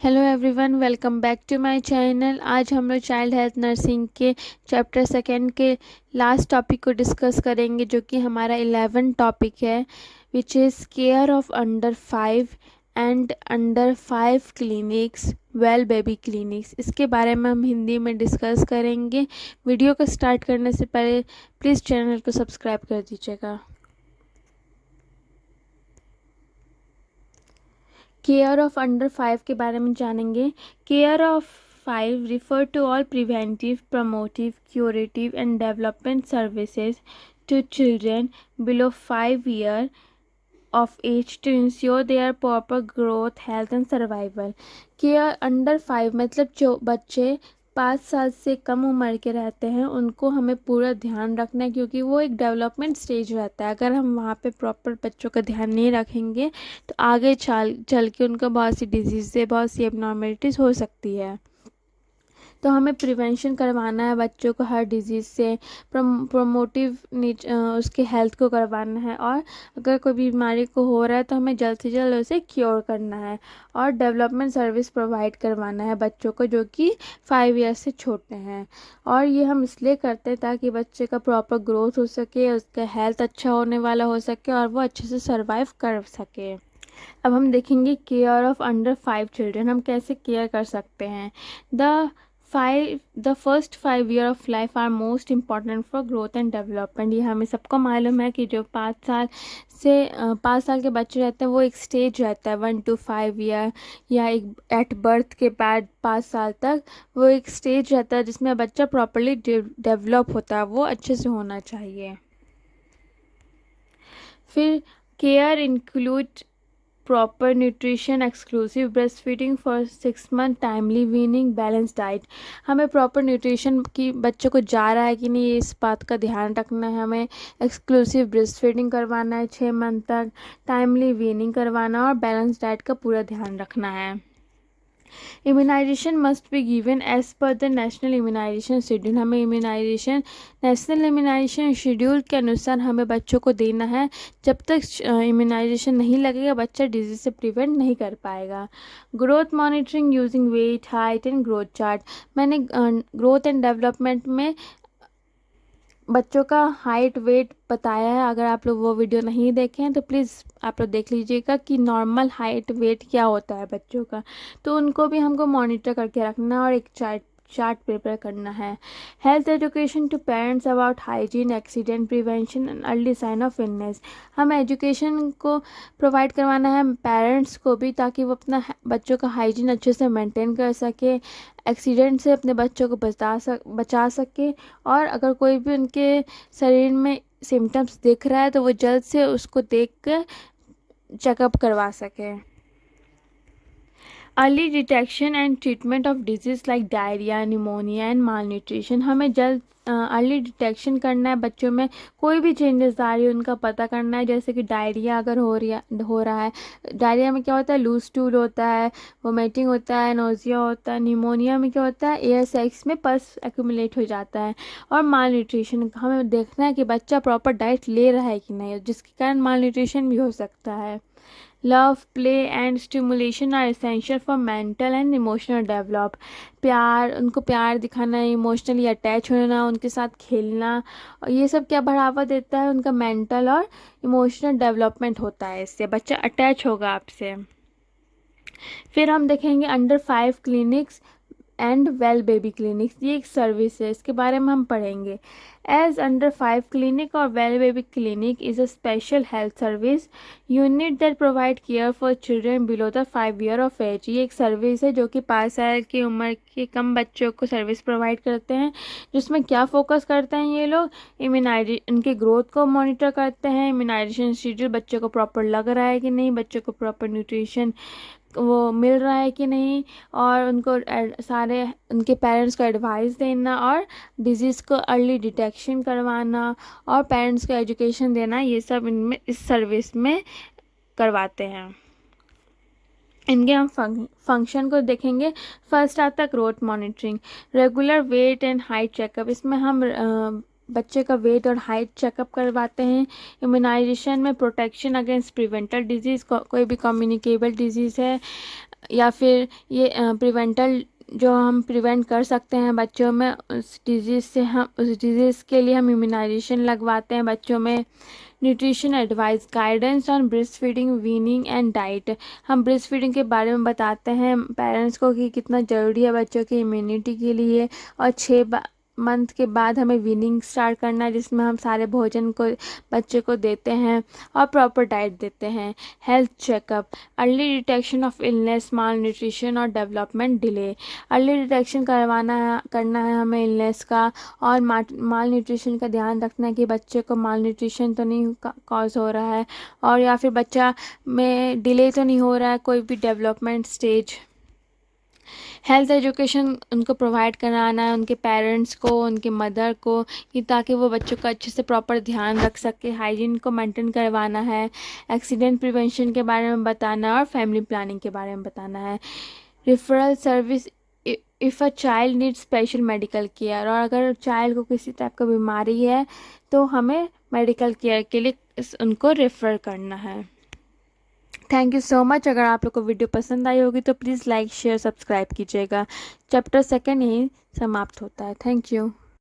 Hello everyone, welcome back to my channel. आज हम लोग चाइल्ड हेल्थ नर्सिंग के चैप्टर सेकेंड के लास्ट टॉपिक को डिस्कस करेंगे, जो कि हमारा 11 टॉपिक है, which is care of under 5 and under 5 clinics, well baby clinics. इसके बारे में हम हिंदी में डिस्कस करेंगे। वीडियो को स्टार्ट करने से पहले प्लीज़ चैनल को सब्सक्राइब कर दीजिएगा। केयर ऑफ अंडर 5 के बारे में जानेंगे। Care of 5 refer to all preventive, promotive, curative and development services to children below 5 years of age to ensure their proper growth, health and survival. Care under 5 मतलब जो बच्चे 5 साल से कम उम्र के रहते हैं उनको हमें पूरा ध्यान रखना है, क्योंकि वो एक डेवलपमेंट स्टेज रहता है। अगर हम वहाँ पे प्रॉपर बच्चों का ध्यान नहीं रखेंगे तो आगे चल के उनको बहुत सी डिजीज़ से, बहुत सी एबनॉर्मेलिटीज़ हो सकती है। तो हमें प्रिवेंशन करवाना है बच्चों को हर डिजीज़ से, प्रोमोटिव उसके हेल्थ को करवाना है, और अगर कोई बीमारी को हो रहा है तो हमें जल्द से जल्द उसे क्योर करना है, और डेवलपमेंट सर्विस प्रोवाइड करवाना है बच्चों को जो कि 5 ईयर्स से छोटे हैं। और ये हम इसलिए करते हैं ताकि बच्चे का प्रॉपर ग्रोथ हो सके, उसका हेल्थ अच्छा होने वाला हो सके और वो अच्छे से सर्वाइव कर सके। अब हम देखेंगे केयर ऑफ अंडर 5 चिल्ड्रन, हम कैसे केयर कर सकते हैं। The first 5 year of life are most important for growth and development. ये हमें सबको मालूम है कि जो 5 साल के बच्चे रहते हैं वो एक स्टेज रहता है 1 to 5 year, या एक एट बर्थ के बाद 5 साल तक वो एक स्टेज रहता है जिसमें बच्चा प्रॉपरली डेवलप होता है, वो अच्छे से होना चाहिए। फिर care include proper nutrition, exclusive breast feeding for 6 month, timely weaning, balance diet. हमें प्रॉपर न्यूट्रिशन की बच्चों को जा रहा है कि नहीं, इस बात का ध्यान रखना है। हमें एक्सक्लूसिव ब्रेस्ट फीडिंग करवाना है 6 month तक, टाइमली वीनिंग करवाना और बैलेंस डाइट का पूरा ध्यान रखना है। Immunisation must be given as per the national immunisation schedule. हमें नेशनल इम्यूनाइजेशन शेड्यूल के अनुसार हमें बच्चों को देना है। जब तक इम्यूनाइजेशन नहीं लगेगा बच्चा डिजीज से प्रिवेंट नहीं कर पाएगा। Growth monitoring using weight, height and growth chart. मैंने ग्रोथ एंड डेवलपमेंट में बच्चों का हाइट वेट बताया है। अगर आप लोग वो वीडियो नहीं देखे हैं तो प्लीज़ आप लोग देख लीजिएगा कि नॉर्मल हाइट वेट क्या होता है बच्चों का, तो उनको भी हमको मॉनिटर करके रखना और एक चार्ट प्रिपेयर करना है। Health education to parents about hygiene, accident prevention and early sign of illness. हम एजुकेशन को प्रोवाइड करवाना है पेरेंट्स को भी, ताकि वो अपना बच्चों का हाइजीन अच्छे से मेंटेन कर सके, एक्सीडेंट से अपने बच्चों को बचा सके, और अगर कोई भी उनके शरीर में सिम्टम्स दिख रहा है तो वो जल्द से उसको देख कर चेकअप करवा सके। Early detection and treatment of disease like diarrhoea, pneumonia and mall nutrition. हमें जल्द अर्ली डिटेक्शन करना है, बच्चों में कोई भी चेंजेस आ रही है उनका पता करना है। जैसे कि डायरिया अगर हो रहा है, डायरिया में क्या होता है, लूज स्टूल होता है, वोमिटिंग होता है, नोजिया होता है। निमोनिया में क्या होता है, एयर सैक्स में पस एक्यूमुलेट हो जाता है। और माल न्यूट्रिशन, हमें देखना है कि बच्चा प्रॉपर डाइट ले रहा है कि नहीं, जिसके कारण माल न्यूट्रिशन भी हो सकता है। Love, play and stimulation are essential for mental and emotional develop. उनको प्यार दिखाना, इमोशनली अटैच होना, उनके साथ खेलना, और ये सब क्या बढ़ावा देता है, उनका मेंटल और इमोशनल डेवलपमेंट होता है, इससे बच्चा अटैच होगा आपसे। फिर हम देखेंगे under 5 clinics and well baby clinics. ये एक सर्विस है, इसके बारे में हम पढ़ेंगे। एज अंडर 5 क्लिनिक और well baby clinic is a special health service unit that provide care for children below the 5 year of age. ये एक सर्विस है जो कि 5 साल की उम्र के कम बच्चों को सर्विस प्रोवाइड करते हैं, जिसमें क्या फोकस करते हैं ये लोग, उनके ग्रोथ को मॉनिटर करते हैं, इम्यूनाइजेशन शेड्यूल बच्चों को प्रॉपर लग रहा है कि नहीं, बच्चों को प्रॉपर न्यूट्रिशन वो मिल रहा है कि नहीं, और उनको सारे उनके पेरेंट्स को एडवाइस देना, और डिजीज़ को अर्ली डिटेक्शन करवाना, और पेरेंट्स को एजुकेशन देना, ये सब इनमें इस सर्विस में करवाते हैं। इनके हम फंक्शन को देखेंगे। फर्स्ट आता है growth monitoring, regular weight and height checkup. इसमें हम बच्चे का वेट और हाइट चेकअप करवाते हैं। इम्यूनाइजेशन में प्रोटेक्शन अगेंस्ट प्रिवेंटल डिजीज़, कोई भी कम्युनिकेबल डिजीज़ है या फिर ये प्रिवेंटल जो हम प्रिवेंट कर सकते हैं बच्चों में उस डिजीज़ के लिए हम इम्यूनाइजेशन लगवाते हैं बच्चों में। Nutrition advice, guidance on breast feeding, weaning and diet. हम ब्रेस्ट फीडिंग के बारे में बताते हैं पेरेंट्स को कि कितना ज़रूरी है बच्चों की इम्यूनिटी के लिए। और 6 मंथ के बाद हमें वीनिंग स्टार्ट करना है, जिसमें हम सारे भोजन को बच्चे को देते हैं और प्रॉपर डाइट देते हैं। Health checkup, early detection of illness, mall nutrition और डेवलपमेंट डिले। अर्ली डिटेक्शन करना है हमें इलनेस का, और माल न्यूट्रिशन का ध्यान रखना है कि बच्चे को माल न्यूट्रिशन तो नहीं कॉज हो रहा है, और या फिर बच्चा में डिले तो नहीं हो रहा है कोई भी डेवलपमेंट स्टेज। हेल्थ एजुकेशन उनको प्रोवाइड कराना है, उनके पेरेंट्स को, उनके मदर को, कि ताकि वो बच्चों का अच्छे से प्रॉपर ध्यान रख सके। हाइजीन को मेंटेन करवाना है, एक्सीडेंट प्रिवेंशन के बारे में बताना है और फैमिली प्लानिंग के बारे में बताना है। Referral service, if a child need special medical care, और अगर चाइल्ड को किसी टाइप का बीमारी है तो हमें मेडिकल केयर के लिए उनको रेफ़र करना है। Thank you so much. अगर आप लोग को वीडियो पसंद आई होगी तो प्लीज़ लाइक शेयर सब्सक्राइब कीजिएगा। चैप्टर 2 यहीं समाप्त होता है। Thank you.